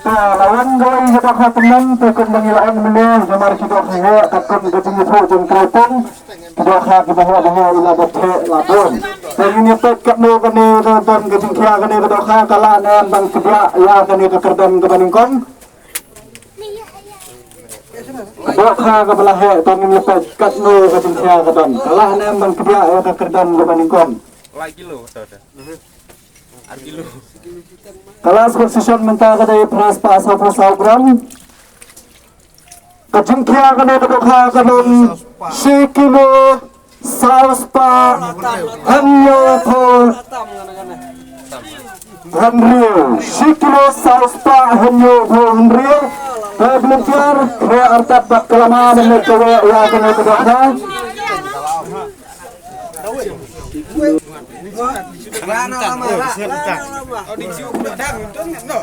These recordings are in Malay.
lawan gawai kita teman tekun mengilaan menel jamar kita sehe takun gajing itu jeng kreton kita hak bahwa ila bote labon dan ini pekap no kene dan gajing kia kene kita hak kalah nan bang kebra ya kene kekerdan kebaningkon Dokha ke belah he dan ini pekap no gajing kia kedan kalah nan bang kebra ya kekerdan kebaningkon lagi lo Argilo. Kelas position mentah kadai pras pas program. Kejengkia kena kedokha kanon sikilo sauspa hanyo po Henry sikilo sauspa hanyo po Henry belum kaya artat bak kelama dan merkewe ya kena kedokha. Rana lama. Oh di siu pedang itu no.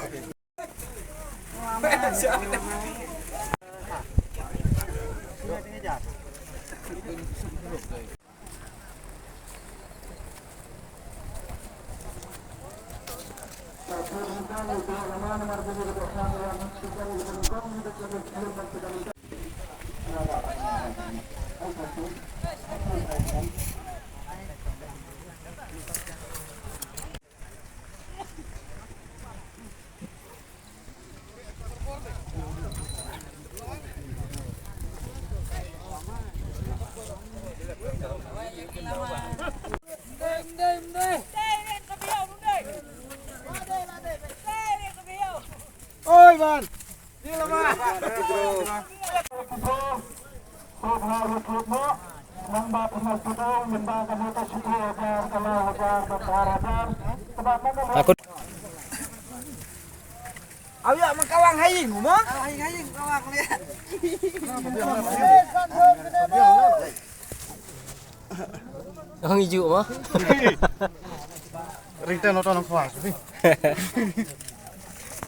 Oi man, đi làm à? Takut. Ayo makawang haying mo? Haying kawang lihat. Ang hijau mah. Ringtone nonton kawang.